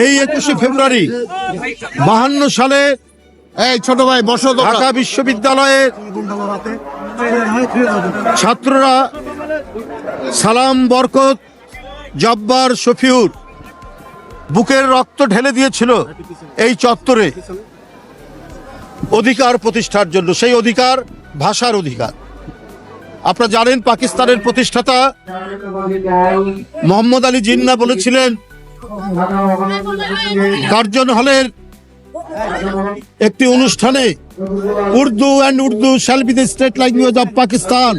এই 21শে ফেব্রুয়ারি 52 সালে এই ছোট ভাই বসো তো। ঢাকা বিশ্ববিদ্যালয়ের ছাত্ররা সালাম, বরকত, জব্বার, শফিউর বুকের রক্ত ঢেলে দিয়েছিল এই চত্বরে অধিকার প্রতিষ্ঠার জন্য। সেই অধিকার ভাষার অধিকার। আপনারা জানেন পাকিস্তানের প্রতিষ্ঠাতা মোহাম্মদ আলী জিন্নাহ বলেছিলেন কার্জন হলের একটি অনুষ্ঠানে, Urdu shall be the state language of Pakistan.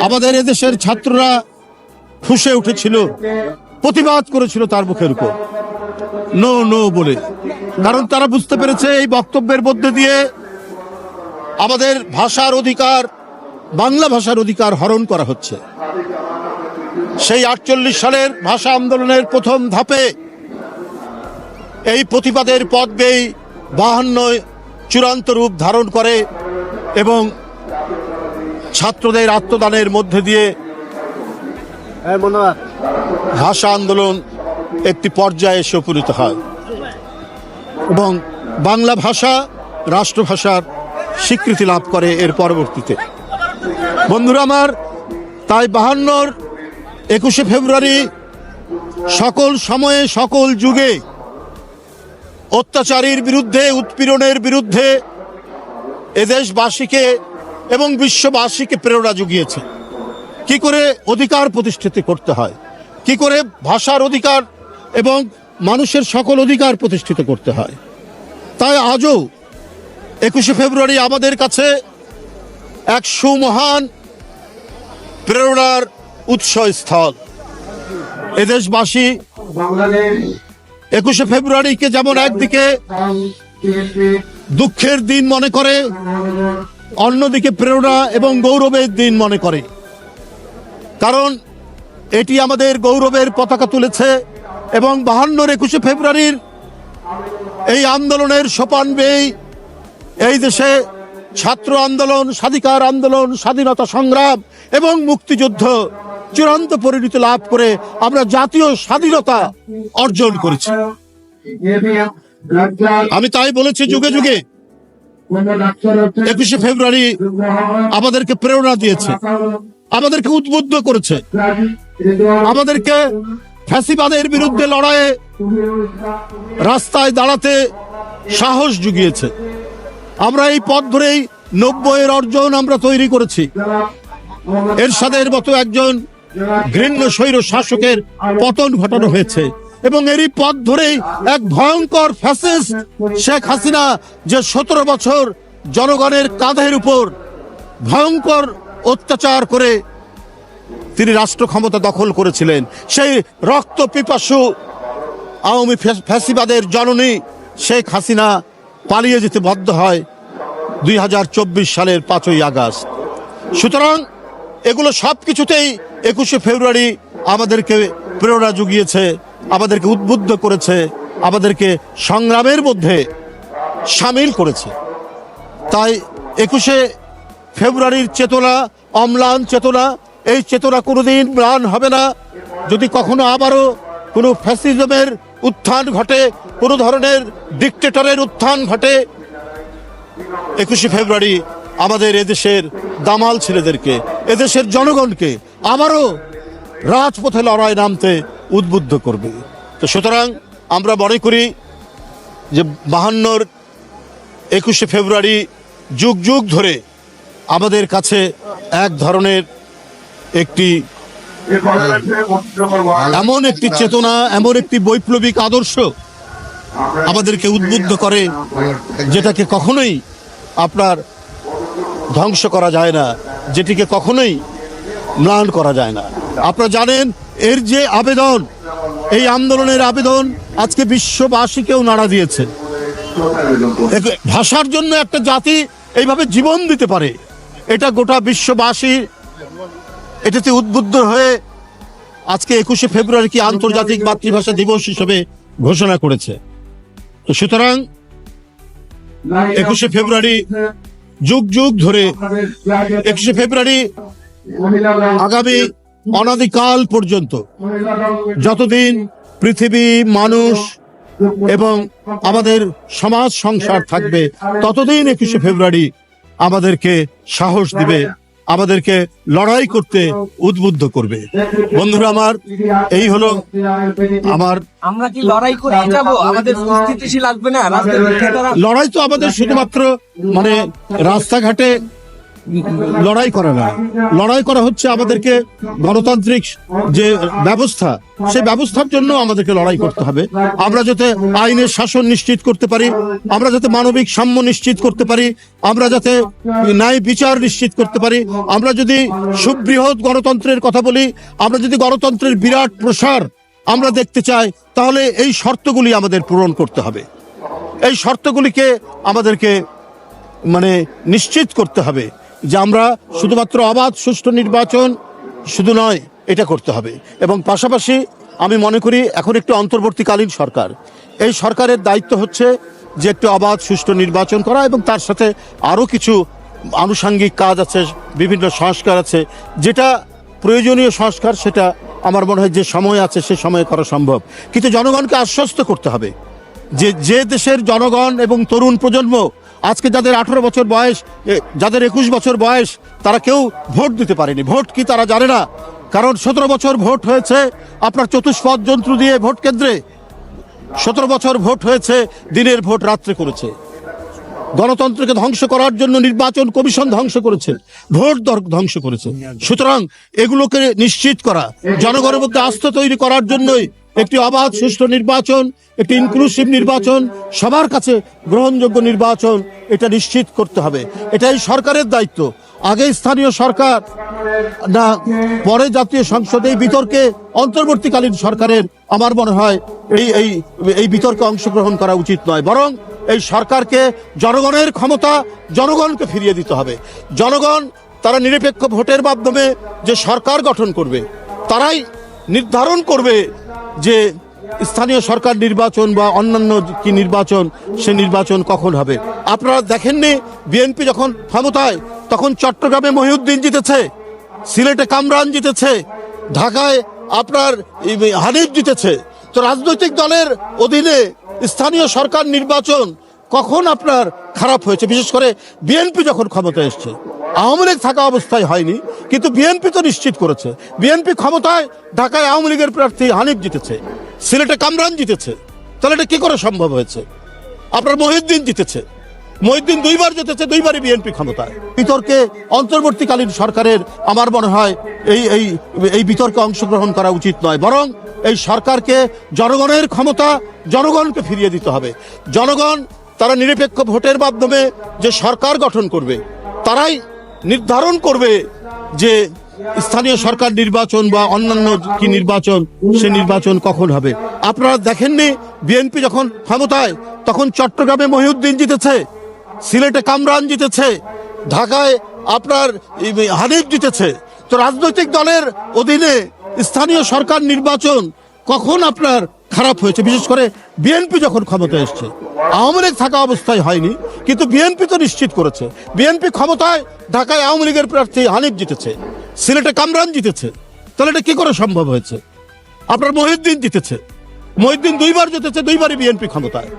আমাদের এদেশের ছাত্ররা ফুঁসে উঠেছিল, প্রতিবাদ করেছিল তার মুখের উপর নো নো বলে, কারণ তারা বুঝতে পেরেছে এই বক্তব্যের মধ্যে দিয়ে আমাদের ভাষার অধিকার, বাংলা ভাষার অধিকার হরণ করা হচ্ছে। সেই 48 সালের ভাষা আন্দোলনের প্রথম ধাপে এই প্রতিবাদের পথ বেয়ে 52 চূড়ান্ত রূপ ধারণ করে এবং ছাত্রদের আত্মদানের মধ্যে দিয়ে ভাষা আন্দোলন একটি পর্যায়ে এসে উপনীত হয় এবং বাংলা ভাষা রাষ্ট্রভাষার স্বীকৃতি লাভ করে এর পরবর্তীতে। বন্ধুরা আমার, তাই 52 21শে ফেব্রুয়ারি সকল সময়ে সকল যুগে অত্যাচারীর বিরুদ্ধে, উৎপীড়নের বিরুদ্ধে এদেশবাসীকে এবং বিশ্ববাসীকে প্রেরণা জুগিয়েছে কি করে অধিকার প্রতিষ্ঠিত করতে হয়, কি করে ভাষার অধিকার এবং মানুষের সকল অধিকার প্রতিষ্ঠিত করতে হয়। তাই আজও 21শে ফেব্রুয়ারি আমাদের কাছে এক সুমহান প্রেরণার উৎসস্থল। এদেশবাসী 21শে ফেব্রুয়ারিকে যেমন একদিকে দুঃখের দিন মনে করে, অন্যদিকে প্রেরণা এবং গৌরবের দিন মনে করে, কারণ এটি আমাদের গৌরবের পতাকা তুলেছে এবং 52 21শে ফেব্রুয়ারির এই আন্দোলনের সোপান বেয়ে এই দেশে ছাত্র আন্দোলন, স্বাধিকার আন্দোলন, স্বাধীনতা সংগ্রাম এবং মুক্তিযুদ্ধ চূড়ান্ত পরিণতি লাভ করে আমরা জাতীয় স্বাধীনতা অর্জন করেছি। আমি তাই বলেছি, যুগে যুগে 21শে ফেব্রুয়ারি আমাদেরকে প্রেরণা দিয়েছে, আমাদেরকে উদ্বুদ্ধ করেছে, আমাদেরকে ফ্যাসিবাদের বিরুদ্ধে লড়াইয়ে রাস্তায় দাঁড়াতে সাহস জুগিয়েছে। আমরা এই পথ ধরেই 90-এর অর্জন আমরা তৈরি করেছি। এরশাদের মতো একজন ঘৃণ্য স্বৈর শাসকের পতন ঘটানো হয়েছে এবং এরই পথ ধরেই এক ভয়ঙ্কর ফ্যাসিস্ট শেখ হাসিনা, যে 17 বছর জনগণের কাঁধের উপর ভয়ঙ্কর অত্যাচার করে তিনি রাষ্ট্র ক্ষমতা দখল করেছিলেন, সেই রক্ত পিপাসু আওয়ামী ফ্যাসিবাদের জননী শেখ হাসিনা পালিয়ে যেতে বাধ্য হয় 2024 সালের 5ই আগস্ট। সুতরাং এগুলো সব কিছুতেই 21শে ফেব্রুয়ারি আমাদেরকে প্রেরণা জুগিয়েছে, আমাদেরকে উদ্বুদ্ধ করেছে, আমাদেরকে সংগ্রামের মধ্যে সামিল করেছে। তাই 21শে ফেব্রুয়ারির চেতনা অম্লান চেতনা, এই চেতনা কোনোদিন ম্লান হবে না। যদি কখনো আবারও কোনো ফ্যাসিজমের উত্থান ঘটে, কোনো ধরনের ডিক্টেটরের উত্থান ঘটে, 21শে ফেব্রুয়ারি আমাদের এদেশের দামাল ছেলেদেরকে, এদেশের জনগণকে আবারও রাজপথে লড়াই নামতে উদ্বুদ্ধ করবে। তো সুতরাং আমরা মনে করি যে 52-র 21শে ফেব্রুয়ারি যুগ যুগ ধরে আমাদের কাছে এক ধরনের একটি এমন একটি চেতনা, এমন একটি বৈপ্লবিক আদর্শ আমাদেরকে উদ্বুদ্ধ করে, যেটাকে কখনোই আপনার ধ্বংস করা যায় না, যেটিকে কখনোই ম্লান করা যায় না। আপনারা জানেন এর যে আবেদন, এই আন্দোলনের আবেদন আজকে বিশ্ববাসীকেও নাড়া দিয়েছে। ভাষার জন্য একটা জাতি এইভাবে জীবন দিতে পারে, এটা গোটা বিশ্ববাসী এটাতে উদ্বুদ্ধ হয়ে আজকে 21শে ফেব্রুয়ারিকে আন্তর্জাতিক মাতৃভাষা দিবস হিসেবে ঘোষণা করেছে। তো সুতরাং 21শে ফেব্রুয়ারি যুগ যুগ ধরে 21শে ফেব্রুয়ারি আগামী অনাদিকাল পর্যন্ত, যতদিন পৃথিবী, মানুষ এবং আমাদের সমাজ সংসার থাকবে, ততদিন 21শে ফেব্রুয়ারি আমাদেরকে সাহস দিবে, আমাদেরকে লড়াই করতে উদ্বুদ্ধ করবে। বন্ধুরা আমার, এই হলো আমার আমরা কি লড়াই করে যাব? আমাদের স্থিতিশীল লাগবে না? লড়াই তো আমাদের শুধুমাত্র মানে রাস্তাঘাটে লড়াই করা না, লড়াই করা হচ্ছে আমাদেরকে গণতান্ত্রিক যে ব্যবস্থা, সেই ব্যবস্থার জন্য আমাদেরকে লড়াই করতে হবে। আমরা যাতে আইনের শাসন নিশ্চিত করতে পারি, আমরা যাতে মানবিক সাম্য নিশ্চিত করতে পারি, আমরা যাতে ন্যায় বিচার নিশ্চিত করতে পারি, আমরা যদি সুবৃহৎ গণতন্ত্রের কথা বলি, আমরা যদি গণতন্ত্রের বিরাট প্রসার আমরা দেখতে চাই, তাহলে এই শর্তগুলি আমাদের পূরণ করতে হবে। এই শর্তগুলিকে আমাদেরকে মানে নিশ্চিত করতে হবে যে আমরা শুধুমাত্র অবাধ সুষ্ঠু নির্বাচন শুধু নয়, এটা করতে হবে। এবং পাশাপাশি আমি মনে করি এখন একটি অন্তর্বর্তীকালীন সরকার, এই সরকারের দায়িত্ব হচ্ছে যে একটি অবাধ সুষ্ঠু নির্বাচন করা, এবং তার সাথে আরও কিছু আনুষাঙ্গিক কাজ আছে, বিভিন্ন সংস্কার আছে, যেটা প্রয়োজনীয় সংস্কার সেটা আমার মনে হয় যে সময় আছে সে সময়ে করা সম্ভব। কিন্তু জনগণকে আশ্বস্ত করতে হবে যে দেশের জনগণ এবং তরুণ প্রজন্ম আজকে যাদের 18 বছর বয়স, যাদের 21 বছর বয়স, তারা কেউ ভোট দিতে পারেনি। ভোট কি তারা জানে না? কারণ 17 বছর ভোট হয়েছে আপনার চতুষ্পদ যন্ত্র দিয়ে ভোট কেন্দ্রে, 17 বছর ভোট হয়েছে দিনের ভোট রাত্রে করেছে। গণতন্ত্রকে ধ্বংস করার জন্য নির্বাচন কমিশন ধ্বংস করেছে, ভোট ধ্বংস করেছে। সুতরাং এগুলোকে নিশ্চিত করা, জনগণের মধ্যে আস্থা তৈরি করার জন্যই একটি অবাধ সুষ্ঠু নির্বাচন, একটি ইনক্লুসিভ নির্বাচন, সবার কাছে গ্রহণযোগ্য নির্বাচন, এটা নিশ্চিত করতে হবে। এটাই সরকারের দায়িত্ব। আগে স্থানীয় সরকার না, পরে জাতীয় সংসদে এই বিতর্কে অন্তর্বর্তীকালীন সরকারের আমার মনে হয় এই বিতর্কে অংশগ্রহণ করা উচিত নয়, বরং এই সরকারকে জনগণের ক্ষমতা জনগণকে ফিরিয়ে দিতে হবে। জনগণ তারা নিরপেক্ষ ভোটের মাধ্যমে যে সরকার গঠন করবে, তারাই নির্ধারণ করবে যে স্থানীয় সরকার নির্বাচন বা অন্যান্য কি নির্বাচন, সে নির্বাচন কখন হবে। আপনারা দেখেননি বিএনপি যখন ক্ষমতায়, তখন চট্টগ্রামে মহিউদ্দিন জিতেছে, সিলেটে কামরান জিতেছে, ঢাকায় আপনার হানিফ জিতেছে। তো রাজনৈতিক দলের অধীনে স্থানীয় সরকার নির্বাচন কখন আপনার খারাপ হয়েছে? বিশেষ করে বিএনপি যখন ক্ষমতায় এসছে, আওয়ামী লীগ থাকা অবস্থায় হয়নি, কিন্তু বিএনপি তো নিশ্চিত করেছে। বিএনপি ক্ষমতায়, ঢাকায় আওয়ামী লীগের প্রার্থী হানিফ জিতেছে, সিলেটে কামরান জিতেছে। তাহলে এটা কি করে সম্ভব হয়েছে? আপনার মহিউদ্দিন জিতেছে, মহিউদ্দিন 2 বার জিতেছে, 2 বারই বিএনপি ক্ষমতায়। বিতর্কে অন্তর্বর্তীকালীন সরকারের আমার মনে হয় এই বিতর্কে অংশগ্রহণ করা উচিত নয়, বরং এই সরকারকে জনগণের ক্ষমতা জনগণকে ফিরিয়ে দিতে হবে। জনগণ তারা নিরপেক্ষ ভোটের মাধ্যমে যে সরকার গঠন করবে, তারাই নির্ধারণ করবে যে স্থানীয় সরকার নির্বাচন বা অন্যান্য কি নির্বাচন, সে নির্বাচন কখন হবে। আপনারা দেখেননি বিএনপি যখন ক্ষমতায়, তখন চট্টগ্রামে মহিউদ্দিন জিতেছে, সিলেটে কামরান জিতেছে, ঢাকায় আপনার হানিফ জিতেছে। তো রাজনৈতিক দলের অধীনে স্থানীয় সরকার নির্বাচন কখন আপনার খারাপ হয়েছে? বিশেষ করে বিএনপি যখন ক্ষমতায় এসছে, আওয়ামী লীগ থাকা অবস্থায় হয়নি, কিন্তু বিএনপি তো নিশ্চিত করেছে। বিএনপি ক্ষমতায়, ঢাকায় আওয়ামী লীগের প্রার্থী হানিফ জিতেছে, সিলেটে কামরান জিতেছে। তাহলে এটা কি করে সম্ভব হয়েছে? আপনার মহিউদ্দিন জিতেছে, মহিউদ্দিন 2 বার জিতেছে, 2 বারই বিএনপি ক্ষমতায়।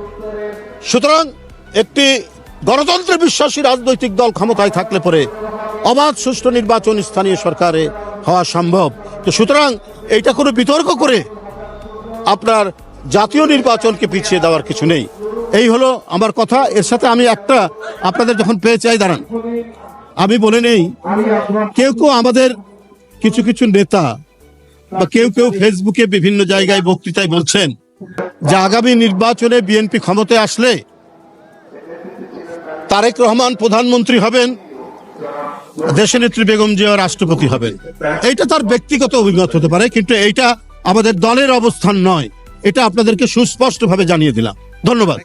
সুতরাং একটি গণতন্ত্রে বিশ্বাসী রাজনৈতিক দল ক্ষমতায় থাকলে পরে অবাধ সুষ্ঠু নির্বাচন স্থানীয় সরকারে হওয়া সম্ভব। তো সুতরাং এইটা কোনো বিতর্ক করে আপনার জাতীয় নির্বাচনকে পিছিয়ে দেওয়ার কিছু নেই। এই হলো আমার কথা। এর সাথে আমি একটা আপনাদের যখন পেয়ে চাই, দাঁড়ান, আমি বলে নেই, কেউ আমাদের কিছু নেতা বা কেউ ফেসবুকে বিভিন্ন জায়গায় বক্তৃতায় বলছেন যে আগামী নির্বাচনে বিএনপি ক্ষমতায় আসলে তারেক রহমান প্রধানমন্ত্রী হবেন, দেশনেত্রী বেগম জিয়া রাষ্ট্রপতি হবেন। এইটা তার ব্যক্তিগত অভিমত হতে পারে, কিন্তু এইটা আমাদের দলের অবস্থান নয়। এটা আপনাদেরকে সুস্পষ্টভাবে জানিয়ে দিলাম। ধন্যবাদ।